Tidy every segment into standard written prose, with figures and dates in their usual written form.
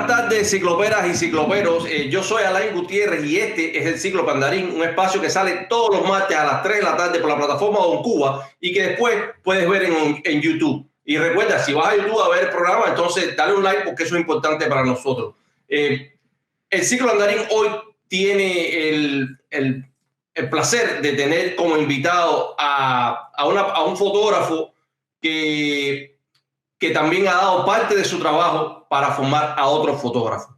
buenas tardes, cicloperas y cicloperos. Yo soy Alain Gutiérrez y este es el Ciclo Pandarín, un espacio que sale todos los martes a las 3 de la tarde por la plataforma Don Cuba y que después puedes ver en YouTube. Y recuerda, si vas a YouTube a ver el programa, entonces dale un like porque eso es importante para nosotros. El Ciclo Pandarín hoy tiene el placer de tener como invitado a un fotógrafo que también ha dado parte de su trabajo para formar a otros fotógrafos.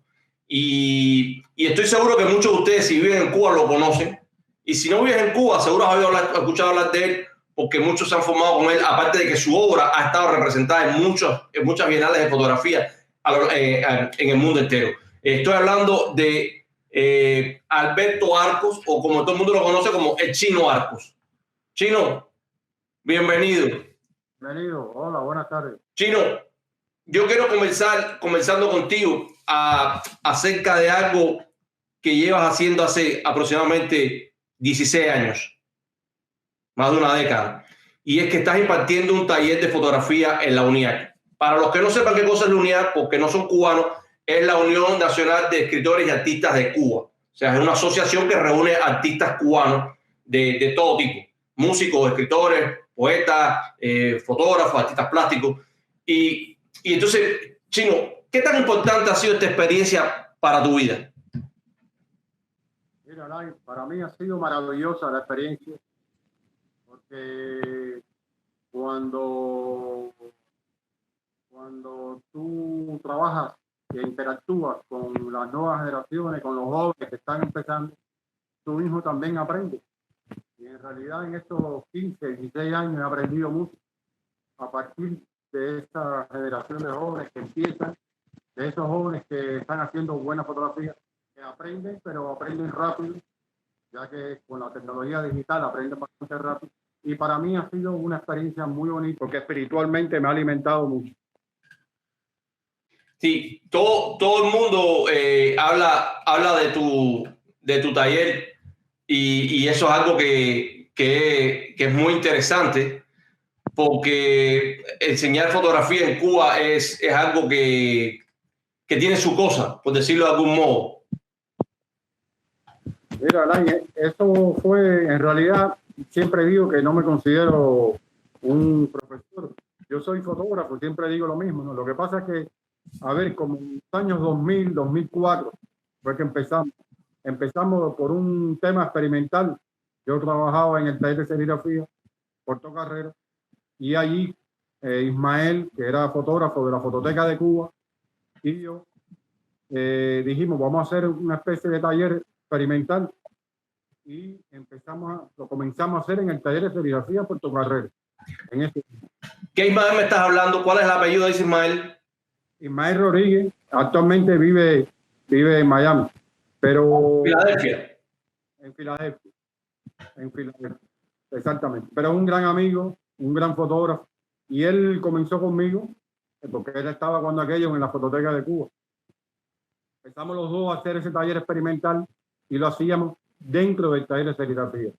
Y estoy seguro que muchos de ustedes, si viven en Cuba, lo conocen. Y si no vives en Cuba, seguro has escuchado hablar de él, porque muchos se han formado con él, aparte de que su obra ha estado representada en muchas bienales de fotografía en el mundo entero. Estoy hablando de Alberto Arcos, o como todo el mundo lo conoce, como el Chino Arcos. Chino, bienvenido. Bienvenido. Hola, buenas tardes. Chino, yo quiero conversando contigo acerca de algo que llevas haciendo hace aproximadamente 16 años, más de una década, y es que estás impartiendo un taller de fotografía en la UNIAC. Para los que no sepan qué cosa es la UNIAC, porque no son cubanos, es la Unión Nacional de Escritores y Artistas de Cuba. O sea, es una asociación que reúne artistas cubanos de todo tipo, músicos, escritores, poetas, fotógrafos, artistas plásticos. Y entonces, Chino, ¿qué tan importante ha sido esta experiencia para tu vida? Mira, Lai, para mí ha sido maravillosa la experiencia, porque cuando tú trabajas e interactúas con las nuevas generaciones, con los jóvenes que están empezando, tú mismo también aprendes. Y en realidad en estos 15, 16 años he aprendido mucho a partir de esta generación de jóvenes que empiezan, de esos jóvenes que están haciendo buenas fotografías, que aprenden, pero aprenden rápido, ya que con la tecnología digital aprenden bastante rápido. Y para mí ha sido una experiencia muy bonita, porque espiritualmente me ha alimentado mucho. Sí, todo el mundo habla de tu taller y eso es algo que es muy interesante, porque enseñar fotografía en Cuba es algo que tiene su cosa, por decirlo de algún modo. Mira, Alain, eso fue, en realidad, siempre digo que no me considero un profesor. Yo soy fotógrafo, siempre digo lo mismo, ¿no? Lo que pasa es que, a ver, como en los años 2000, 2004, fue que empezamos. Empezamos por un tema experimental. Yo trabajaba en el taller de serigrafía, Puerto Carrera, y allí Ismael, que era fotógrafo de la Fototeca de Cuba, y yo dijimos, vamos a hacer una especie de taller experimental, y lo comenzamos a hacer en el taller de serigrafía Puerto Carrera. ¿Qué Ismael me estás hablando? ¿Cuál es el apellido de Ismael? Ismael Rodríguez actualmente vive en Miami, pero Filadelfia. En Filadelfia, exactamente. Pero es un gran amigo, un gran fotógrafo, y él comenzó conmigo porque él estaba cuando aquello en la Fototeca de Cuba. Empezamos los dos a hacer ese taller experimental y lo hacíamos dentro del taller de serigrafía.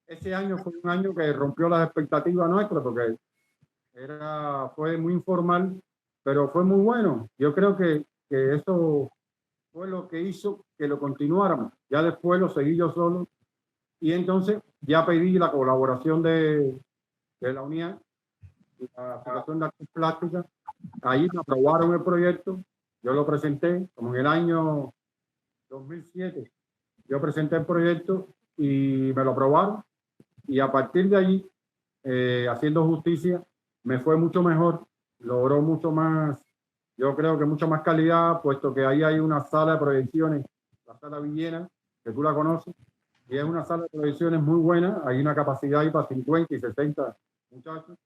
Ese año fue un año que rompió las expectativas nuestras porque fue muy informal, pero fue muy bueno. Yo creo que eso fue lo que hizo que lo continuáramos. Ya después lo seguí yo solo y entonces ya pedí la colaboración de la UNIAC, la Asociación de Artes Plásticas. Ahí me aprobaron el proyecto. Yo lo presenté como en el año 2007. Yo presenté el proyecto y me lo aprobaron. Y a partir de allí, haciendo justicia, me fue mucho mejor. Logró mucho más, yo creo que mucha más calidad, puesto que ahí hay una sala de proyecciones, la sala Villena, que tú la conoces, y es una sala de proyecciones muy buena. Hay una capacidad ahí para 50 y 60 muchachos.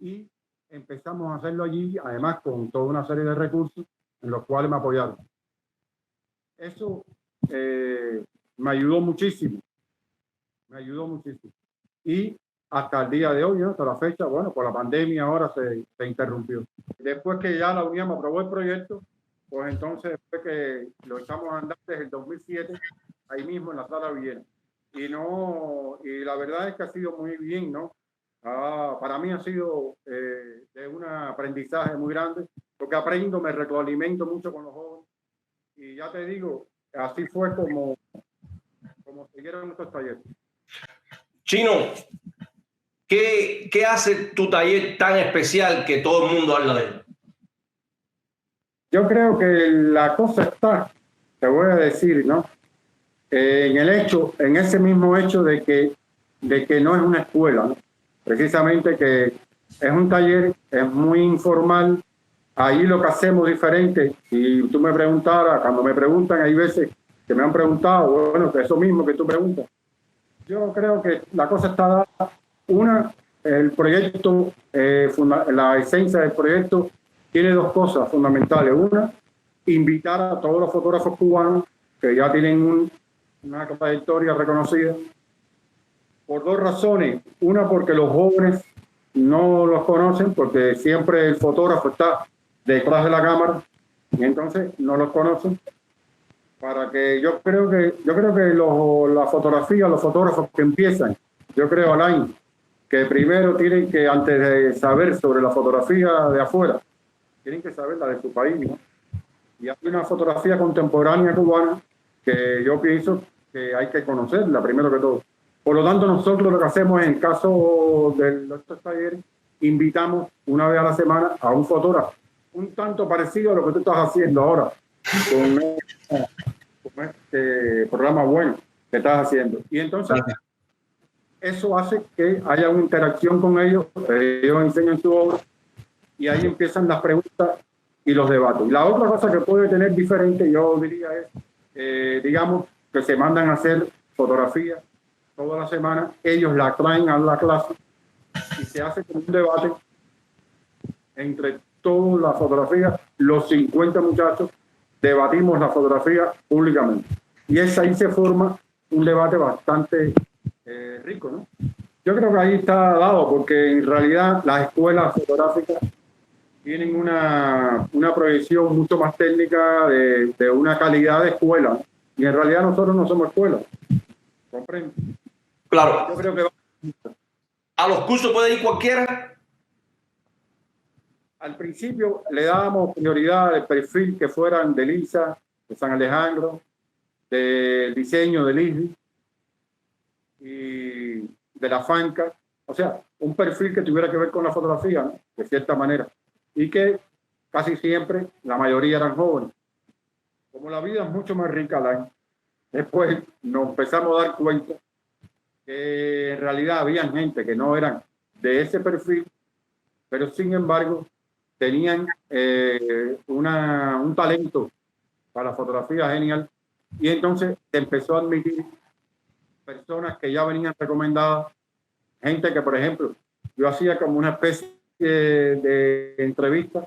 Y empezamos a hacerlo allí, además con toda una serie de recursos en los cuales me apoyaron. Eso me ayudó muchísimo. Y hasta el día de hoy, ¿no? Hasta la fecha, bueno, por la pandemia ahora se interrumpió. Después que ya la UNIAC me aprobó el proyecto, pues entonces después que lo echamos a andar desde el 2007, ahí mismo en la sala Villena. Y la verdad es que ha sido muy bien, ¿no? Para mí ha sido de un aprendizaje muy grande, porque aprendo, me retroalimento mucho con los jóvenes. Y ya te digo, así fue como siguieron estos talleres. Chino, ¿qué hace tu taller tan especial que todo el mundo habla de él? Yo creo que la cosa está, te voy a decir, ¿no? En ese mismo hecho de que no es una escuela, ¿no? Precisamente que es un taller, es muy informal. Ahí lo que hacemos diferente. Si tú me preguntaras, cuando me preguntan, hay veces que me han preguntado, bueno, eso mismo que tú preguntas. Yo creo que la cosa está dada. El proyecto, la esencia del proyecto tiene dos cosas fundamentales. Una, invitar a todos los fotógrafos cubanos que ya tienen una trayectoria reconocida, por dos razones. Una, porque los jóvenes no los conocen, porque siempre el fotógrafo está detrás de la cámara y entonces no los conocen. Para que yo creo que la fotografía, los fotógrafos que empiezan, yo creo, Alain, que primero tienen que, antes de saber sobre la fotografía de afuera, tienen que saber la de su país, ¿no? Y hay una fotografía contemporánea cubana que yo pienso que hay que conocerla primero que todo. Por lo tanto, nosotros lo que hacemos en el caso de estos talleres, invitamos una vez a la semana a un fotógrafo, un tanto parecido a lo que tú estás haciendo ahora con este programa bueno que estás haciendo. Y entonces eso hace que haya una interacción con ellos, ellos enseñan su obra y ahí empiezan las preguntas y los debates. Y la otra cosa que puede tener diferente, yo diría, es, digamos, que se mandan a hacer fotografías toda la semana, ellos la traen a la clase y se hace como un debate entre toda la fotografía, los 50 muchachos, debatimos la fotografía públicamente. Y ahí se forma un debate bastante rico, ¿no? Yo creo que ahí está dado, porque en realidad las escuelas fotográficas tienen una proyección mucho más técnica de una calidad de escuela. Y en realidad nosotros no somos escuela. ¿Comprende? Claro. Yo creo que ¿A los cursos puede ir cualquiera? Al principio le dábamos prioridad al perfil que fueran de Lisa, de San Alejandro, del diseño de ISBI y de la Fanca. O sea, un perfil que tuviera que ver con la fotografía, ¿no? De cierta manera. Y que casi siempre, la mayoría eran jóvenes. Como la vida es mucho más rica, después nos empezamos a dar cuenta que en realidad había gente que no eran de ese perfil, pero sin embargo tenían un talento para la fotografía genial, y entonces se empezó a admitir personas que ya venían recomendadas, gente que, por ejemplo, yo hacía como una especie de entrevista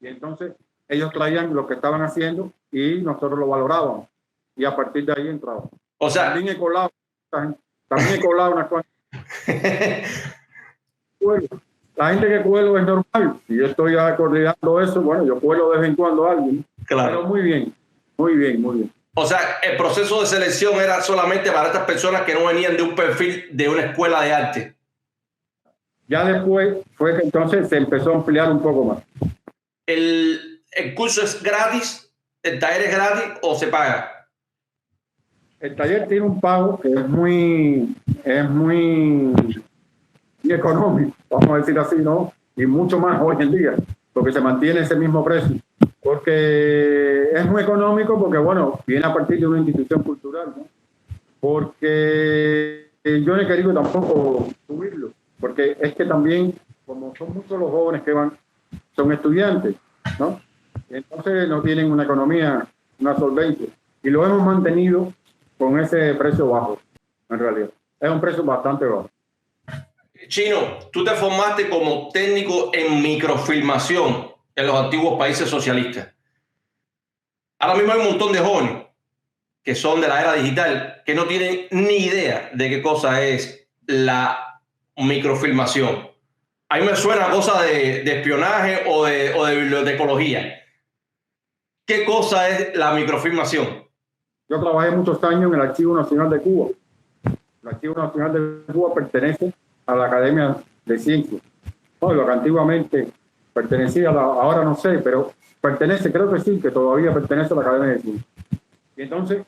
y entonces ellos traían lo que estaban haciendo y nosotros lo valorábamos y a partir de ahí entrábamos. O sea, también he colado unas cuantas. La gente que cuelo es normal. Si yo estoy coordinando eso, bueno, yo cuelo de vez en cuando a alguien. Claro. Pero muy bien, muy bien, muy bien. O sea, el proceso de selección era solamente para estas personas que no venían de un perfil de una escuela de arte. Ya después fue que entonces se empezó a ampliar un poco más. ¿El curso es gratis? ¿El taller es gratis o se paga? El taller tiene un pago que es muy económico, vamos a decir así, ¿no? Y mucho más hoy en día, porque se mantiene ese mismo precio. Porque es muy económico, porque, bueno, viene a partir de una institución cultural, ¿no? Porque yo no he querido tampoco subirlo, porque es que también, como son muchos los jóvenes que van, son estudiantes, ¿no? Entonces no tienen una economía, una solvencia. Y lo hemos mantenido con ese precio bajo, en realidad. Es un precio bastante bajo. Chino, tú te formaste como técnico en microfilmación en los antiguos países socialistas. Ahora mismo hay un montón de jóvenes que son de la era digital que no tienen ni idea de qué cosa es la microfilmación. A mí me suena cosa de espionaje o de bibliotecología. ¿Qué cosa es la microfilmación? Yo trabajé muchos años en el Archivo Nacional de Cuba. El Archivo Nacional de Cuba pertenece a la Academia de ciencia. No, lo que antiguamente pertenecía ahora no sé, pero pertenece, creo que sí, que todavía pertenece a la Academia de Ciencia. Y entonces,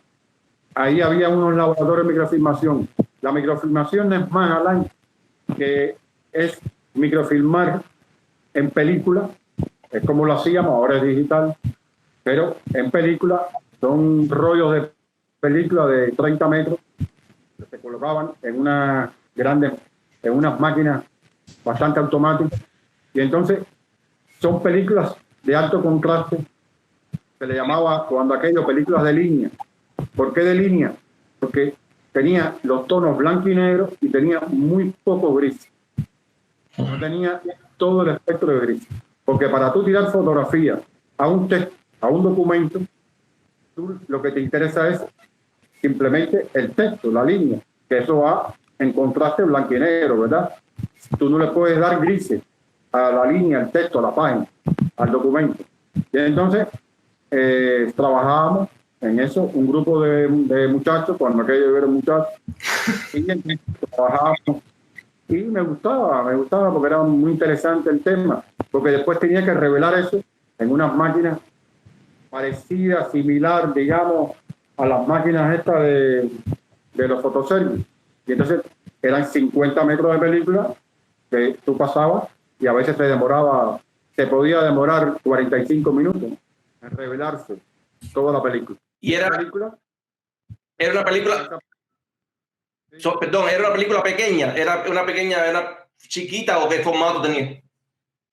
ahí había unos laboratorios de microfilmación. La microfilmación no es más, Alain, que es microfilmar en película, es como lo hacíamos, ahora es digital, pero en película son rollos de película de 30 metros que se colocaban en unas grandes, en unas máquinas bastante automáticas, y entonces son películas de alto contraste, se le llamaba cuando aquello películas de línea. ¿Por qué de línea? Porque tenía los tonos blanco y negro y tenía muy poco gris. No tenía todo el espectro de gris. Porque para tú tirar fotografía a un texto, a un documento, tú lo que te interesa es simplemente el texto, la línea, que eso va en contraste blanco y negro, ¿verdad? Tú no le puedes dar grises a la línea, al texto, a la página, al documento. Y entonces trabajábamos en eso, un grupo de muchachos, cuando aquello era muchachos, y trabajábamos. Y me gustaba porque era muy interesante el tema, porque después tenía que revelar eso en unas máquinas parecidas, similar, digamos, a las máquinas estas de los fotoservios. Y entonces eran 50 metros de película que tú pasabas y a veces te podía demorar 45 minutos en revelarse toda la película. Y era una película, perdón, era una película pequeña, era chiquita, ¿o qué formato tenía?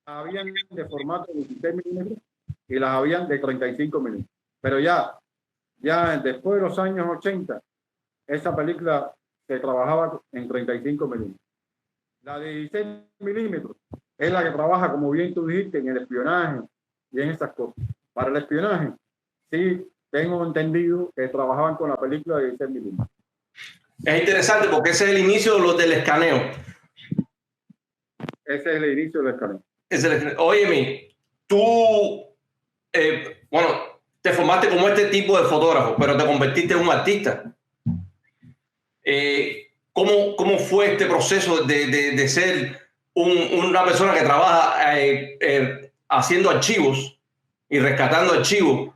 Habían de formato de 16 milímetros y las habían de 35 milímetros. Pero ya después de los años 80, esa película se trabajaba en 35 milímetros. La de 16 milímetros es la que trabaja, como bien tú dijiste, en el espionaje y en esas cosas. Para el espionaje, sí, tengo entendido que trabajaban con la película de 16 milímetros. Es interesante porque ese es el inicio del escaneo. Ese es el inicio del escaneo. Óyeme, tú, bueno, te formaste como este tipo de fotógrafo, pero te convertiste en un artista. ¿Cómo fue este proceso de ser una persona que trabaja haciendo archivos y rescatando archivos,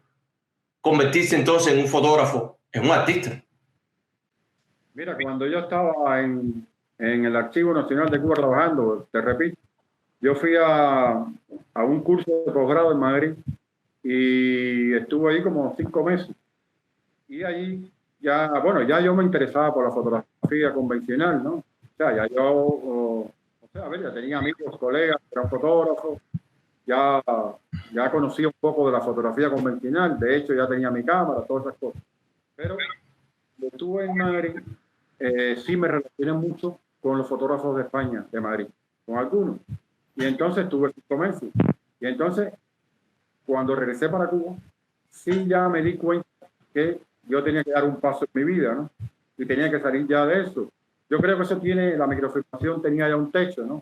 convertirse entonces en un fotógrafo, en un artista? Mira, cuando yo estaba en el Archivo Nacional de Cuba trabajando, te repito, yo fui a un curso de posgrado en Madrid y estuve ahí como 5 meses. Y ahí ya yo me interesaba por la fotografía convencional, ¿no? O sea, ya tenía amigos, colegas que eran fotógrafos, ya conocía un poco de la fotografía convencional, de hecho ya tenía mi cámara, todas esas cosas. Pero estuve en Madrid, sí me relacioné mucho con los fotógrafos de España, de Madrid, con algunos. Y entonces tuve 5 meses. Y entonces, cuando regresé para Cuba, sí ya me di cuenta que yo tenía que dar un paso en mi vida, ¿no? Y tenía que salir ya de eso. Yo creo que la microfilmación tenía ya un techo, ¿no?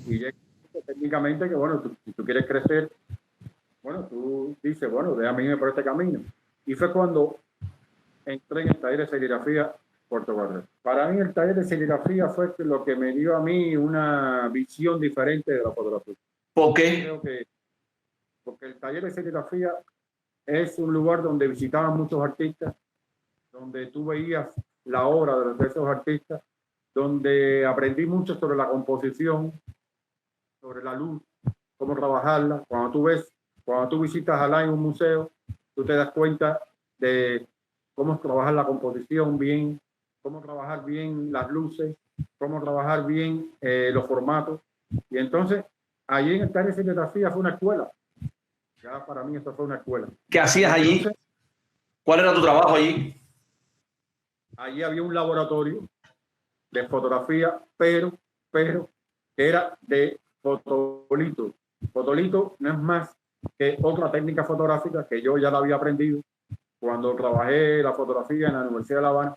Y ya técnicamente que, bueno, si tú quieres crecer, bueno, tú dices, bueno, déjame irme por este camino. Y fue cuando entré en el taller de serigrafía Puerto Barreto. Para mí el taller de serigrafía fue lo que me dio a mí una visión diferente de la fotografía. ¿Por qué? Creo que porque el taller de serigrafía es un lugar donde visitaban muchos artistas, donde tú veías la obra de esos artistas, donde aprendí mucho sobre la composición, sobre la luz, cómo trabajarla. Cuando tú visitas Alain un museo, tú te das cuenta de cómo trabajar la composición bien, cómo trabajar bien las luces, cómo trabajar bien los formatos. Y entonces, allí en el taller de serigrafía fue una escuela. Ya para mí esto fue una escuela. ¿Qué hacías allí? Entonces, ¿cuál era tu trabajo allí? Allí había un laboratorio de fotografía, pero que era de fotolito. Fotolito no es más que otra técnica fotográfica que yo ya la había aprendido cuando trabajé la fotografía en la Universidad de La Habana.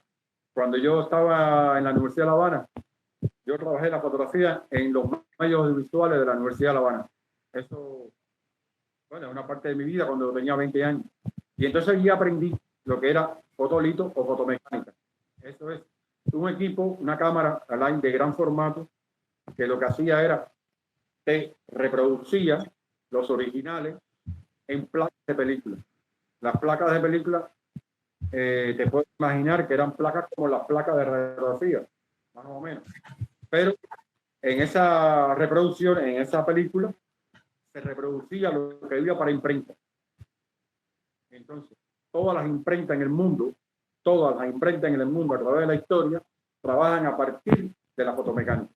Cuando yo estaba en la Universidad de La Habana, yo trabajé la fotografía en los medios audiovisuales de la Universidad de La Habana. Eso, bueno, es una parte de mi vida cuando tenía 20 años. Y entonces ya aprendí lo que era fotolito o fotomecánica. Eso es un equipo, una cámara Alain de gran formato que lo que hacía era te reproducía los originales en placas de película. Las placas de película, te puedes imaginar que eran placas como las placas de radiografía, más o menos. Pero en esa reproducción, en esa película, se reproducía lo que había para imprenta. Entonces, todas las imprentas en el mundo a través de la historia, trabajan a partir de la fotomecánica.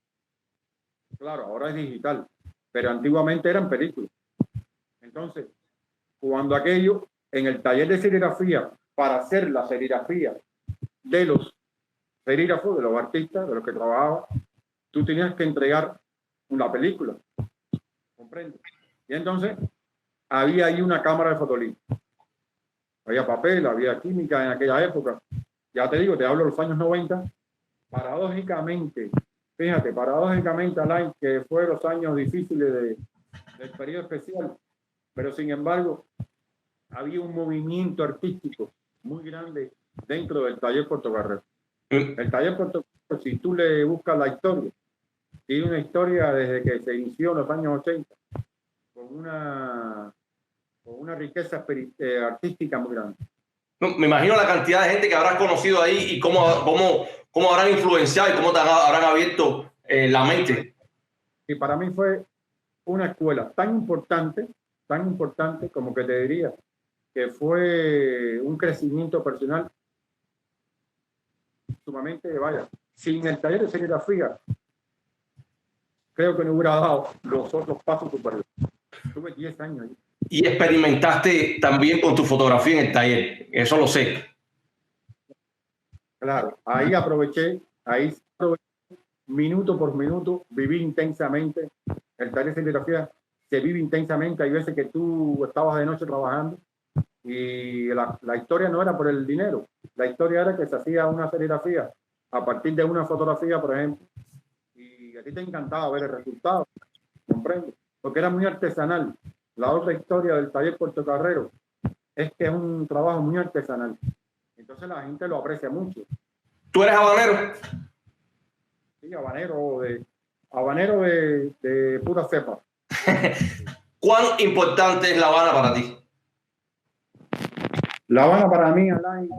Claro, ahora es digital, pero antiguamente eran películas. Entonces, cuando aquello, en el taller de serigrafía, para hacer la serigrafía de los serígrafos, de los artistas, de los que trabajaban, tú tenías que entregar una película. ¿Comprende? Y entonces, había ahí una cámara de fotolito. Había papel, había química en aquella época. Ya te digo, te hablo de los años 90. Paradójicamente, fíjate, Alain, que fue los años difíciles del periodo especial, pero sin embargo, había un movimiento artístico muy grande dentro del taller Portocarrero. El taller Portocarrero, si tú le buscas la historia, tiene una historia desde que se inició en los años 80, con una riqueza artística muy grande. Me imagino la cantidad de gente que habrás conocido ahí y cómo habrán influenciado y cómo te habrán abierto la mente. Y para mí fue una escuela tan importante como que te diría que fue un crecimiento personal sumamente, vaya, sin el taller de serigrafía, creo que no hubiera dado los otros pasos superiores. Tuve 10 años ahí. Y experimentaste también con tu fotografía en el taller, eso lo sé. Claro, ahí aproveché, minuto por minuto, viví intensamente. El taller de serigrafía se vive intensamente. Hay veces que tú estabas de noche trabajando y la historia no era por el dinero. La historia era que se hacía una serigrafía a partir de una fotografía, por ejemplo, y a ti te encantaba ver el resultado, ¿comprendes? Porque era muy artesanal. La otra historia del taller Portocarrero es que es un trabajo muy artesanal. Entonces la gente lo aprecia mucho. ¿Tú eres habanero? Sí, habanero de pura cepa. ¿Cuán importante es La Habana para ti? La Habana para mí, Alain,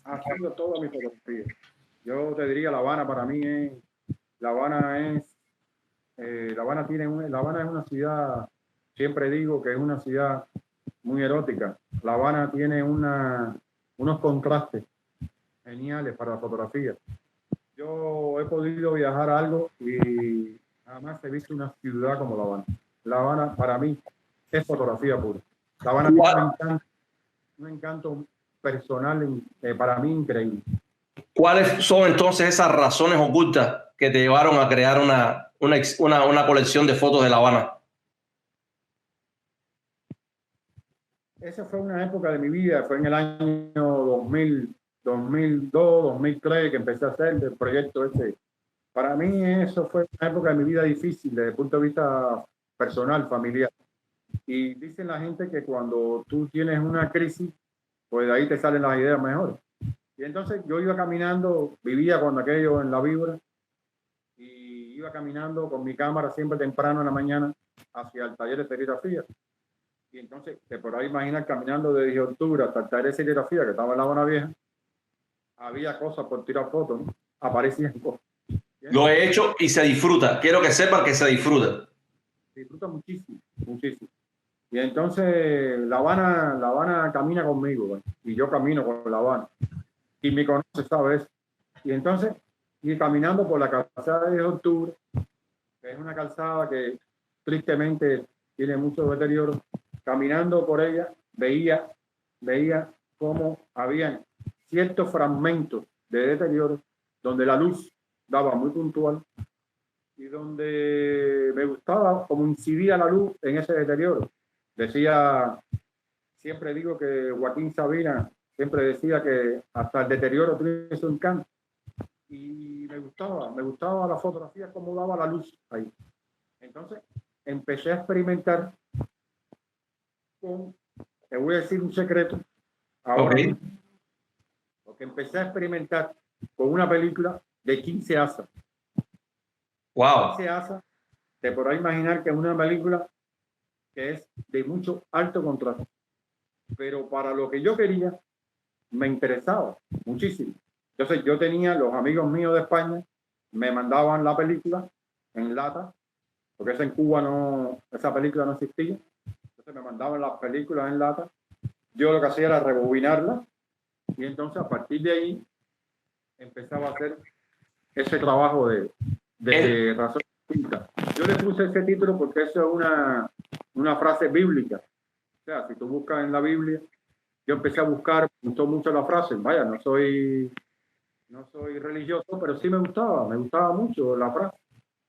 ha sido toda mi fotografía. Yo te diría, La Habana para mí es, La Habana es una ciudad, siempre digo que es una ciudad muy erótica. La Habana tiene unos contrastes geniales para la fotografía. Yo he podido viajar algo y jamás he visto una ciudad como La Habana. La Habana para mí es fotografía pura. La Habana tiene un encanto personal para mí increíble. ¿Cuáles son entonces esas razones ocultas que te llevaron a crear una colección de fotos de La Habana? Esa fue una época de mi vida, fue en el año 2000, 2002, 2003 que empecé a hacer el proyecto ese. Para mí eso fue una época de mi vida difícil desde el punto de vista personal, familiar. Y dicen la gente que cuando tú tienes una crisis, pues de ahí te salen las ideas mejores. Y entonces yo iba caminando, vivía cuando aquello en La Víbora, y iba caminando con mi cámara siempre temprano en la mañana hacia el taller de serigrafía. Y entonces, te podrás imaginar caminando desde octubre hasta el taller de serigrafía, que estaba en La Habana Vieja, había cosas por tirar fotos, ¿no? Aparecían cosas. Lo he hecho y se disfruta. Quiero que sepan que se disfruta. Se disfruta muchísimo, muchísimo. Y entonces La Habana camina conmigo, ¿no? Y yo camino con La Habana. Y me conoce, ¿sabes? Y entonces, ir caminando por la calzada de octubre, que es una calzada que tristemente tiene mucho deterioro. Caminando por ella, veía cómo habían ciertos fragmentos de deterioro donde la luz daba muy puntual y donde me gustaba cómo incidía la luz en ese deterioro. Siempre digo que Joaquín Sabina siempre decía que hasta el deterioro tiene su encanto. Y me gustaba la fotografía, cómo daba la luz ahí. Entonces empecé a experimentar te voy a decir un secreto ahora mismo, porque empecé a experimentar con una película de 15 asas. Wow. Se hace, te podrás imaginar que es una película que es de mucho alto contraste, pero para lo que yo quería, me interesaba muchísimo. Entonces yo tenía los amigos míos de España, me mandaban la película en lata, porque esa en Cuba no, esa película no existía. Entonces me mandaban las películas en lata. Yo lo que hacía era rebobinarla y entonces a partir de ahí empezaba a hacer ese trabajo de razón distinta. Yo le puse ese título porque eso es una frase bíblica. O sea, si tú buscas en la Biblia, yo empecé a buscar, me gustó mucho la frase. Vaya, no soy religioso, pero sí me gustaba mucho la frase.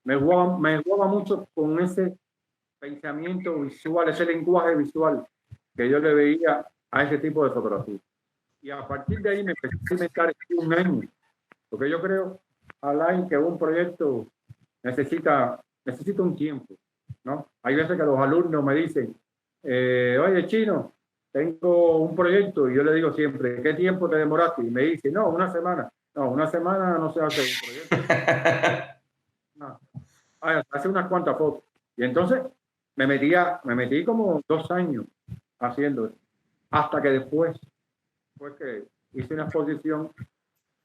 Me jugaba mucho con ese pensamiento visual, ese lenguaje visual que yo le veía a ese tipo de fotografía. Y a partir de ahí me empecé a inventar un año, porque yo creo, Alain, que un proyecto necesita un tiempo, ¿no? Hay veces que los alumnos me dicen, oye, Chino, tengo un proyecto, y yo le digo siempre, ¿qué tiempo te demoraste? Y me dice, no, una semana. No, una semana no se hace un proyecto. No. Hace unas cuantas fotos. Y entonces me metí como 2 años haciendo eso, hasta que después fue que hice una exposición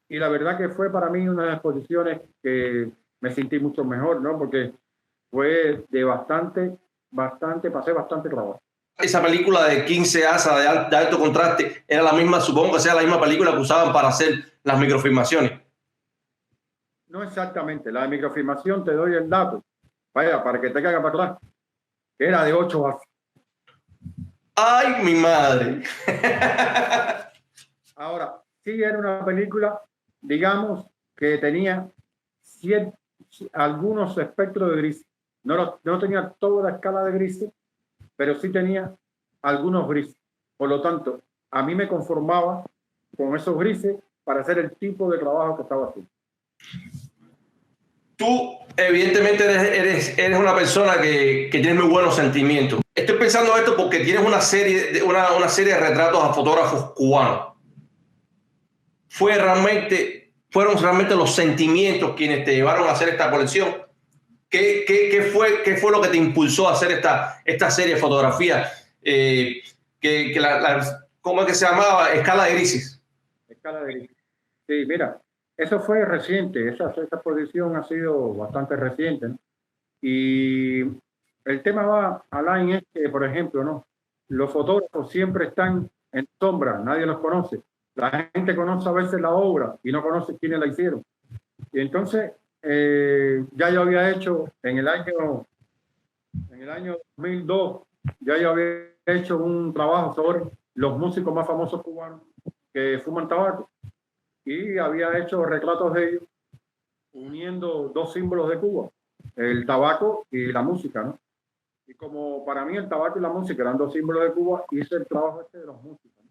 y la verdad que fue para mí una de las exposiciones que me sentí mucho mejor, ¿no? Porque fue de pasé bastante trabajo. Esa película de 15 asas de alto contraste era la misma, supongo que sea la misma película que usaban para hacer las microfilmaciones. No exactamente, la de microfilmación te doy el dato, vaya, para que te caiga para atrás, que era de 8 asas. ¡Ay, mi madre! Ahora, sí era una película, digamos, que tenía algunos espectros de grises. No tenía toda la escala de grises, pero sí tenía algunos grises. Por lo tanto, a mí me conformaba con esos grises para hacer el tipo de trabajo que estaba haciendo. Tú, evidentemente, eres una persona que tiene muy buenos sentimientos. Estoy pensando esto porque tienes una serie de retratos a fotógrafos cubanos. Fueron realmente los sentimientos quienes te llevaron a hacer esta colección. ¿Qué fue lo que te impulsó a hacer esta serie de fotografías? ¿Cómo es que se llamaba? Escala de grises. Escala de grises. Sí, mira, eso fue reciente, esa exposición ha sido bastante reciente, ¿no? Y el tema va, Alain, es que, por ejemplo, ¿no? Los fotógrafos siempre están en sombra, nadie los conoce. La gente conoce a veces la obra y no conoce quiénes la hicieron. Y entonces, ya yo había hecho en el año 2002, ya yo había hecho un trabajo sobre los músicos más famosos cubanos que fuman tabaco. Y había hecho retratos de ellos uniendo dos símbolos de Cuba, el tabaco y la música, ¿no? Y como para mí el tabaco y la música eran dos símbolos de Cuba, hice el trabajo este de los músicos, ¿no?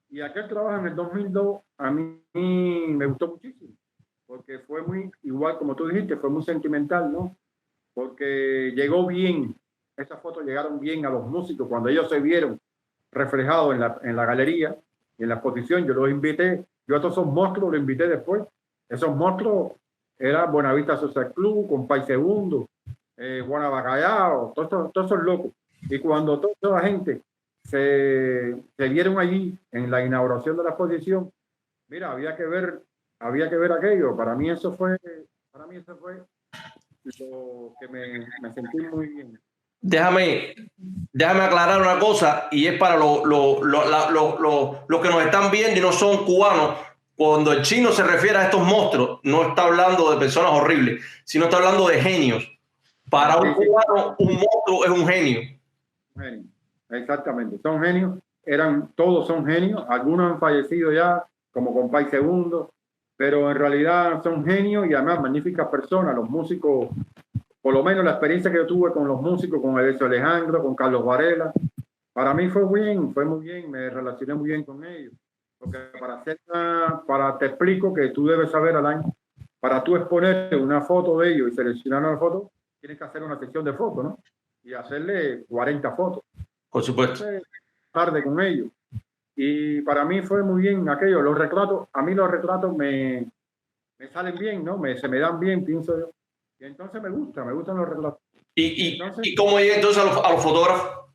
Y aquel trabajo en el 2002 a mí me gustó muchísimo, porque fue muy, igual como tú dijiste, fue muy sentimental, ¿no? Porque llegó bien, esas fotos llegaron bien a los músicos cuando ellos se vieron reflejados en la galería y en la exposición. Yo los invité, yo a todos esos monstruos los invité después. Esos monstruos eran Buenavista Social Club, Compay Segundo, Juana Bacallao, todos esos locos. Y cuando toda la gente se vieron allí en la inauguración de la exposición, mira, había que ver aquello. Para mí eso fue lo que me sentí muy bien. Déjame aclarar una cosa, y es para los que nos están viendo y no son cubanos. Cuando el Chino se refiere a estos monstruos, no está hablando de personas horribles, sino está hablando de genios. Para un cubano, un monstruo es un genio. Genio. Exactamente, son genios, todos son genios, algunos han fallecido ya, como Compay Segundo, pero en realidad son genios y además magníficas personas. Los músicos, por lo menos la experiencia que yo tuve con los músicos, con Edesio Alejandro, con Carlos Varela, para mí fue muy bien, me relacioné muy bien con ellos. Porque te explico que tú debes saber, Alain, para tú exponer una foto de ellos y seleccionar una foto, tienes que hacer una sección de fotos, ¿no? Y hacerle 40 fotos. Por supuesto. Tarde con ellos. Y para mí fue muy bien aquello. Los retratos, a mí los retratos me salen bien, ¿no? Se me dan bien, pienso yo. Y entonces me gustan los retratos. ¿Y cómo llega entonces a los fotógrafos?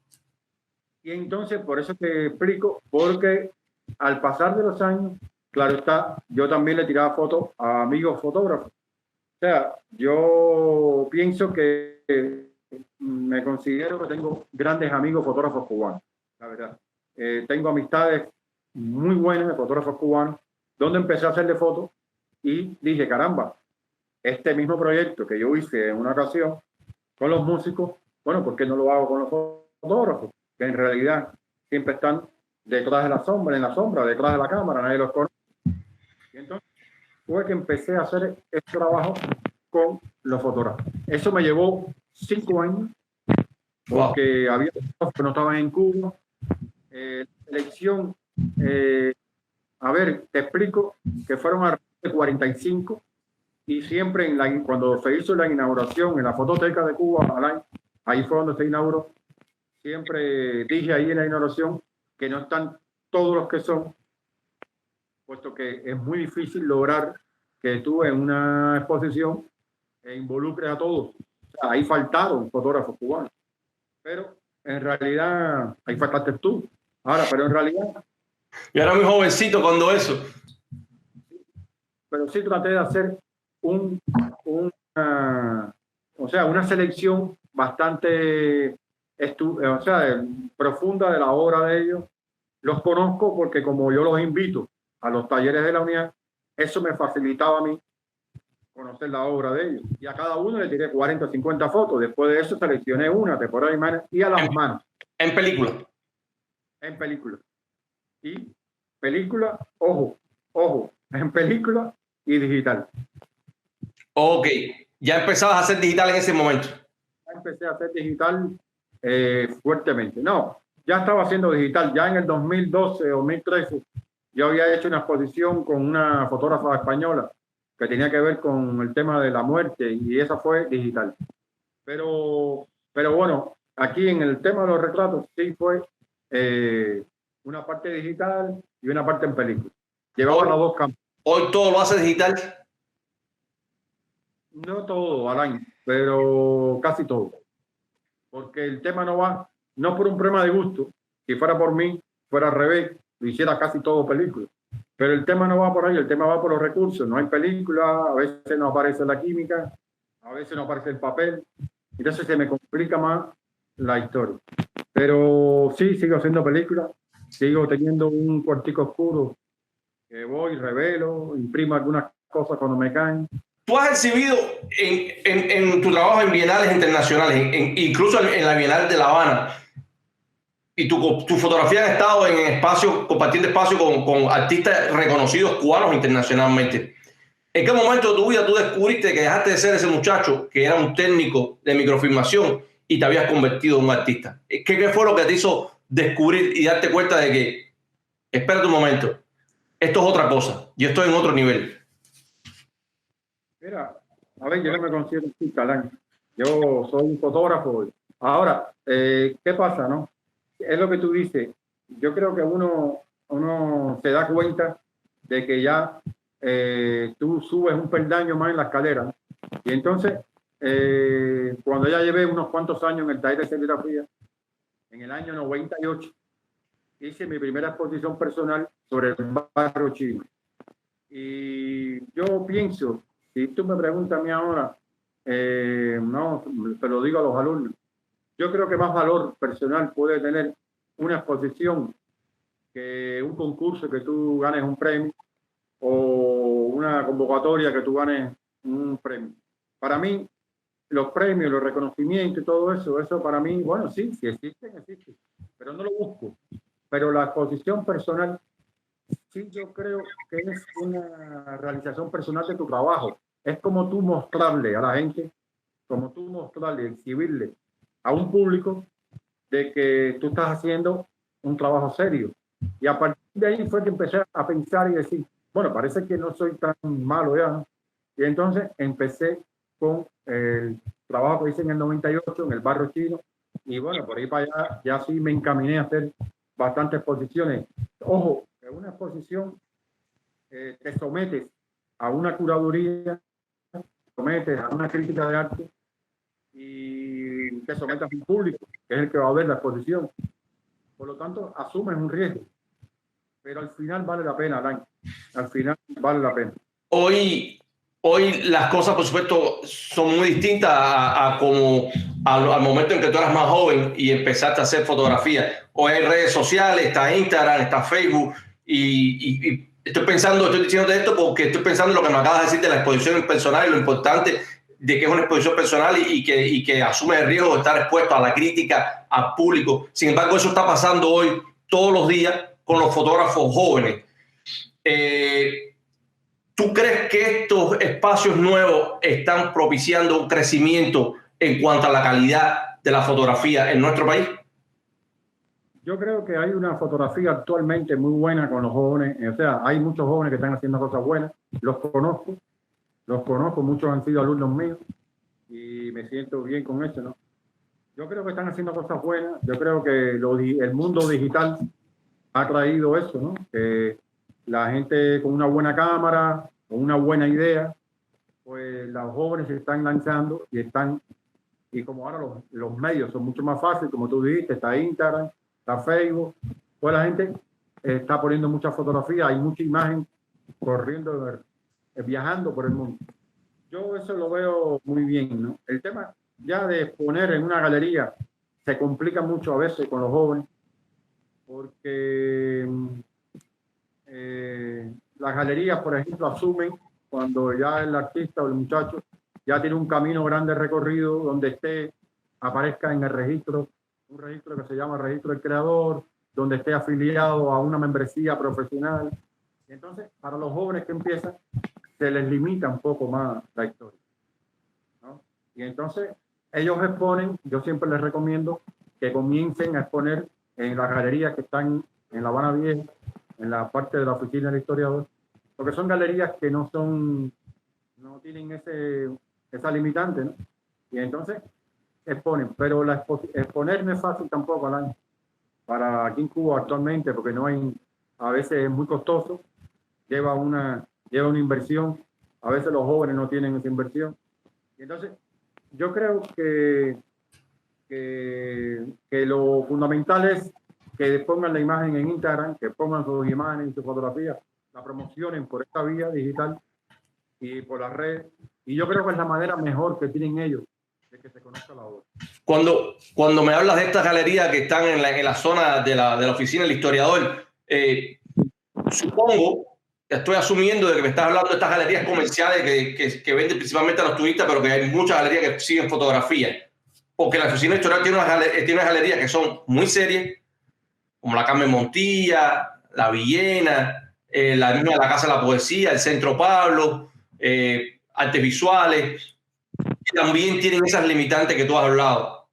Y entonces, por eso te explico, porque al pasar de los años, claro está, yo también le tiraba fotos a amigos fotógrafos. O sea, yo pienso que me considero que tengo grandes amigos fotógrafos cubanos, la verdad. Tengo amistades muy buenas de fotógrafos cubanos, donde empecé a hacerle fotos y dije, caramba, este mismo proyecto que yo hice en una ocasión con los músicos, bueno, ¿por qué no lo hago con los fotógrafos? Que en realidad siempre están detrás de la sombra, en la sombra, detrás de la cámara, nadie los conoce. Y entonces fue que empecé a hacer este trabajo con los fotógrafos. Eso me llevó 5 años, porque había fotógrafos que no estaban en Cuba. Selección, a ver, te explico, que fueron alrededor de 45, y siempre cuando se hizo la inauguración en la Fototeca de Cuba, Alain, ahí fue donde se inauguró. Siempre dije ahí en la inauguración que no están todos los que son, puesto que es muy difícil lograr que tú en una exposición involucres a todos. O sea, ahí faltaron fotógrafos cubanos, pero en realidad ahí faltaste tú. Ahora, pero en realidad... Yo era muy jovencito cuando eso. Pero sí traté de hacer una selección bastante profunda de la obra de ellos. Los conozco porque como yo los invito a los talleres de la unidad, eso me facilitaba a mí conocer la obra de ellos. Y a cada uno le tiré 40 o 50 fotos. Después de eso seleccioné una, te por ahí y a las manos. En película. En película. Y película, ojo, en película y digital. Ok, ya empezabas a hacer digital en ese momento. Ya empecé a hacer digital fuertemente. No, ya estaba haciendo digital. Ya en el 2012 o 2013 yo había hecho una exposición con una fotógrafa española que tenía que ver con el tema de la muerte, y esa fue digital. Pero bueno, aquí en el tema de los retratos sí fue una parte digital y una parte en película. Llevaba las dos cámaras. ¿Hoy todo lo hace digital? No todo, Alain, pero casi todo. Porque el tema no va, no por un problema de gusto. Si fuera por mí, fuera al revés, lo hiciera casi todo película. Pero el tema no va por ahí, el tema va por los recursos. No hay película, a veces no aparece la química, a veces no aparece el papel. Entonces se me complica más la historia. Pero sí, sigo haciendo películas, sigo teniendo un cuartico oscuro que voy, revelo, imprimo algunas cosas cuando me caen. Tú has exhibido en tu trabajo en bienales internacionales, incluso en la Bienal de La Habana, y tu fotografía ha estado en espacios, compartiendo espacio con artistas reconocidos cubanos internacionalmente. ¿En qué momento de tu vida tú descubriste que dejaste de ser ese muchacho que era un técnico de microfilmación y te habías convertido en un artista? ¿Qué fue lo que te hizo descubrir y darte cuenta de que, espérate un momento, esto es otra cosa, yo estoy en otro nivel? Mira, a ver, yo no me considero un talán. Yo soy un fotógrafo. Ahora, ¿qué pasa, no? Es lo que tú dices. Yo creo que uno se da cuenta de que ya tú subes un peldaño más en la escalera, ¿no? Y entonces, cuando ya llevé unos cuantos años en el taller de serigrafía, en el año 98, hice mi primera exposición personal sobre el barrio chino. Y yo pienso, si tú me preguntas a mí ahora, no, te lo digo a los alumnos, yo creo que más valor personal puede tener una exposición que un concurso que tú ganes un premio, o una convocatoria que tú ganes un premio. Para mí, los premios, los reconocimientos y todo eso para mí, bueno, sí existen, pero no lo busco. Pero la exposición personal, sí, yo creo que es una realización personal de tu trabajo. Es como tú mostrarle a la gente, como tú mostrarle, exhibirle a un público de que tú estás haciendo un trabajo serio. Y a partir de ahí fue que empecé a pensar y decir, bueno, parece que no soy tan malo ya, ¿no? Y entonces empecé con el trabajo que hice en el 98 en el barrio chino, y bueno, por ahí para allá ya sí me encaminé a hacer bastantes exposiciones. Ojo, en una exposición te sometes a una curaduría sometes a una crítica de arte y te sometes a un público, que es el que va a ver la exposición. Por lo tanto, asumes un riesgo. Pero al final vale la pena, Alain. Al final vale la pena. Hoy las cosas, por supuesto, son muy distintas a como al momento en que tú eras más joven y empezaste a hacer fotografía. Hoy hay redes sociales, está Instagram, está Facebook y estoy diciendo esto porque estoy pensando en lo que me acabas de decir de la exposición personal y lo importante de que es una exposición personal y que asume el riesgo de estar expuesto a la crítica, al público. Sin embargo, eso está pasando hoy todos los días con los fotógrafos jóvenes. ¿Tú crees que estos espacios nuevos están propiciando un crecimiento en cuanto a la calidad de la fotografía en nuestro país? Yo creo que hay una fotografía actualmente muy buena con los jóvenes. O sea, hay muchos jóvenes que están haciendo cosas buenas. Los conozco, muchos han sido alumnos míos y me siento bien con eso, ¿no? Yo creo que están haciendo cosas buenas. Yo creo que el mundo digital ha traído eso, ¿no? Que la gente con una buena cámara, con una buena idea, pues los jóvenes se están lanzando y como ahora los medios son mucho más fáciles, como tú dijiste, está Instagram, está Facebook, pues la gente está poniendo muchas fotografías, hay mucha imagen corriendo, viajando por el mundo. Yo eso lo veo muy bien, ¿no? El tema ya de exponer en una galería se complica mucho a veces con los jóvenes, porque las galerías, por ejemplo, asumen cuando ya el artista o el muchacho ya tiene un camino grande recorrido donde aparezca en el registro, un registro que se llama registro del creador, donde esté afiliado a una membresía profesional. Entonces, para los jóvenes que empiezan, se les limita un poco más la historia, ¿no? Y entonces, ellos exponen, yo siempre les recomiendo que comiencen a exponer en las galerías que están en La Habana Vieja, en la parte de la oficina del historiador, porque son galerías que no tienen esa limitante, ¿no? Y entonces exponen, pero exponer no es fácil tampoco, Alain, para aquí en Cuba actualmente, porque a veces es muy costoso, lleva una inversión, a veces los jóvenes no tienen esa inversión. Y entonces yo creo que lo fundamental es que pongan la imagen en Instagram, que pongan sus imágenes y sus fotografías, la promocionen por esta vía digital y por las redes. Y yo creo que es la manera mejor que tienen ellos de que se conozca la obra. Cuando me hablas de estas galerías que están en la zona de la oficina del historiador, supongo, estoy asumiendo de que me estás hablando de estas galerías comerciales que venden principalmente a los turistas, pero que hay muchas galerías que siguen fotografía. Porque la oficina del historiador tiene unas galerías que son muy serias, como la Carmen Montilla, la Villena, la misma de la Casa de la Poesía, el Centro Pablo, artes visuales, y también tienen esas limitantes que tú has hablado.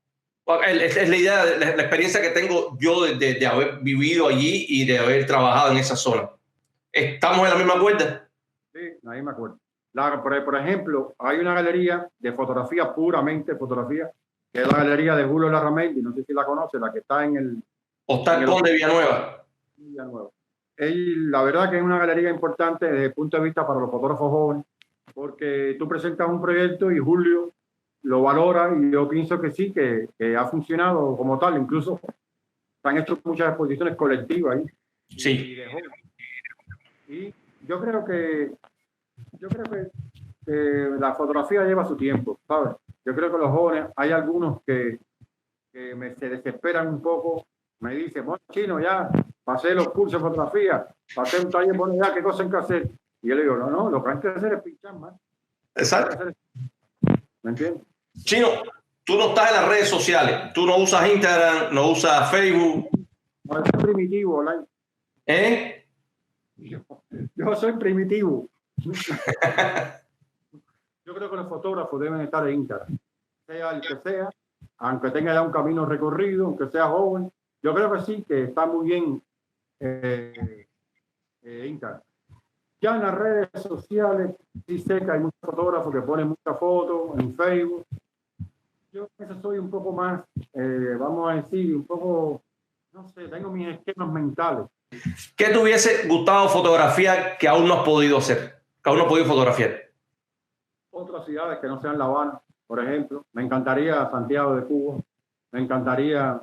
Es la idea, la experiencia que tengo yo de haber vivido allí y de haber trabajado en esa zona. ¿Estamos en la misma cuerda? Sí, ahí me acuerdo. Por ejemplo, hay una galería de fotografía, puramente fotografía, que es la galería de Julio Larramendi, no sé si la conoce, la que está en el Hostal Conde Villanueva. La verdad que es una galería importante desde el punto de vista para los fotógrafos jóvenes, porque tú presentas un proyecto y Julio lo valora y yo pienso que sí, que ha funcionado como tal. Incluso se han hecho muchas exposiciones colectivas ahí. Sí. Y yo creo que la fotografía lleva su tiempo, ¿sabes? Yo creo que los jóvenes, hay algunos que se desesperan un poco, me dicen, bueno, Chino, ya pasé los cursos de fotografía, pasé un taller, bueno, ya, ¿qué cosa hay que hacer? Y yo le digo, no, lo que hay que hacer es pinchar más. Exacto. ¿Me entiendes? Chino, tú no estás en las redes sociales, tú no usas Instagram, no usas Facebook. No, yo soy primitivo, Olain. ¿Eh? Yo soy primitivo. Yo creo que los fotógrafos deben estar en Instagram, sea el que sea, aunque tenga ya un camino recorrido, aunque sea joven. Yo creo que sí, que está muy bien Instagram. Ya en las redes sociales, sí sé que hay muchos fotógrafos que ponen muchas fotos en Facebook. Yo soy un poco más, vamos a decir, un poco, no sé, tengo mis esquemas mentales. ¿Qué te hubiese gustado fotografiar que aún no has podido hacer? Que aún no has podido fotografiar. Otro otras ciudades que no sean La Habana, por ejemplo. Me encantaría Santiago de Cuba. Me encantaría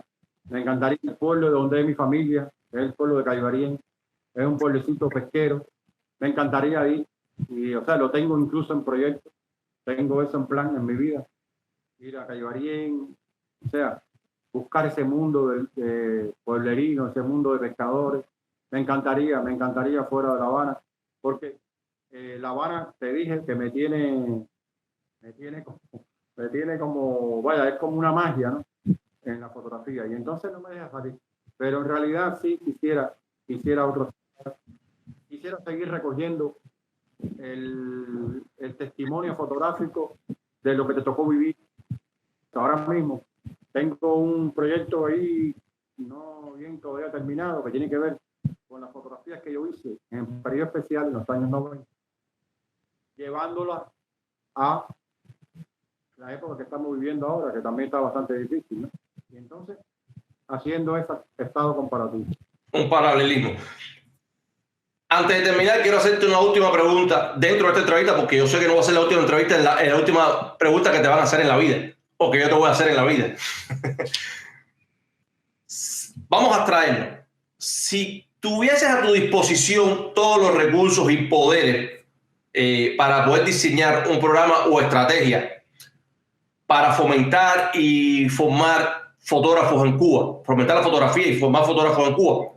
el pueblo de donde es mi familia, que es el pueblo de Caybarien. Es un pueblecito pesquero. Me encantaría ir. Y, o sea, lo tengo incluso en proyecto. Tengo eso en plan en mi vida. Ir a Caybarien, o sea, buscar ese mundo de pueblerino, ese mundo de pescadores. Me encantaría fuera de La Habana, porque La Habana, te dije que me tiene como, vaya, es como una magia, ¿no? En la fotografía, y entonces no me deja salir. Pero en realidad sí quisiera seguir recogiendo el testimonio fotográfico de lo que te tocó vivir. Ahora mismo tengo un proyecto ahí no bien todavía terminado que tiene que ver con las fotografías que yo hice en periodo especial en los años 90, llevándolas a la época que estamos viviendo ahora, que también está bastante difícil, ¿no? Y entonces, haciendo ese estado comparativo. Un paralelismo. Antes de terminar, quiero hacerte una última pregunta dentro de esta entrevista, porque yo sé que no va a ser la última entrevista, es la última pregunta que te van a hacer en la vida, o que yo te voy a hacer en la vida. Vamos a traerlo. Si tuvieses a tu disposición todos los recursos y poderes para poder diseñar un programa o estrategia para fomentar y formar fotógrafos en Cuba, fomentar la fotografía y formar fotógrafos en Cuba,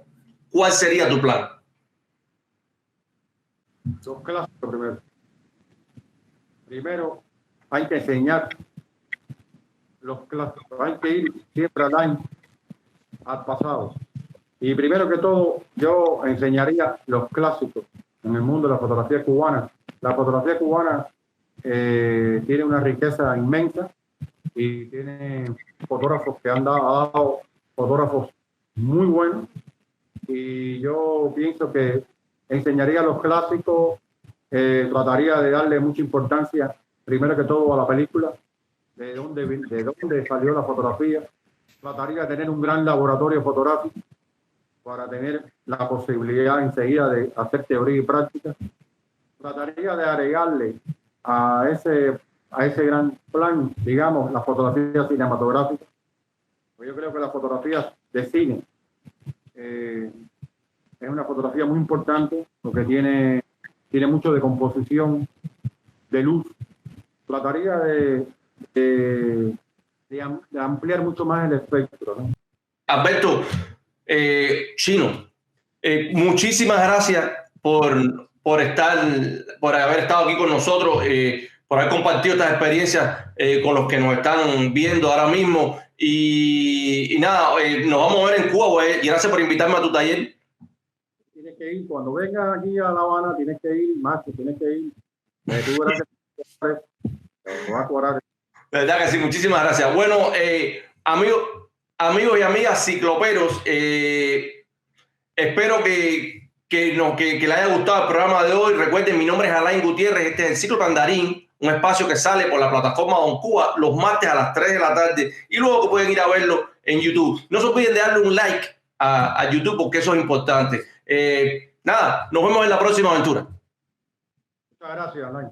¿cuál sería tu plan? Dos clásicos primero. Primero, hay que enseñar los clásicos. Hay que ir siempre al pasado. Y primero que todo, yo enseñaría los clásicos en el mundo de la fotografía cubana. La fotografía cubana tiene una riqueza inmensa y tiene fotógrafos que han dado fotógrafos muy buenos. Y yo pienso que enseñaría los clásicos, trataría de darle mucha importancia, primero que todo, a la película, de dónde salió la fotografía. Trataría de tener un gran laboratorio fotográfico para tener la posibilidad enseguida de hacer teoría y práctica. Trataría de agregarle a ese gran plan, digamos, la fotografía cinematográfica. Pues yo creo que la fotografía de cine es una fotografía muy importante porque tiene mucho de composición, de luz. Trataría de ampliar mucho más el espectro, ¿no? Alberto, Chino, muchísimas gracias por haber estado aquí con nosotros, por haber compartido estas experiencias con los que nos están viendo ahora mismo. Y nada, nos vamos a ver en Cuba, y gracias por invitarme a tu taller. Tienes que ir, cuando vengas aquí a La Habana, tienes que ir, Macho, tienes que ir. Tú verás que va a cuadrar. Verdad que sí, muchísimas gracias. Bueno, amigos y amigas cicloperos, espero que les haya gustado el programa de hoy. Recuerden, mi nombre es Alain Gutiérrez, este es el Ciclo Pandarín, un espacio que sale por la plataforma Don Cuba los martes a las 3 de la tarde y luego que pueden ir a verlo en YouTube. No se olviden de darle un like a YouTube porque eso es importante. Nada, nos vemos en la próxima aventura. Muchas gracias, Alain.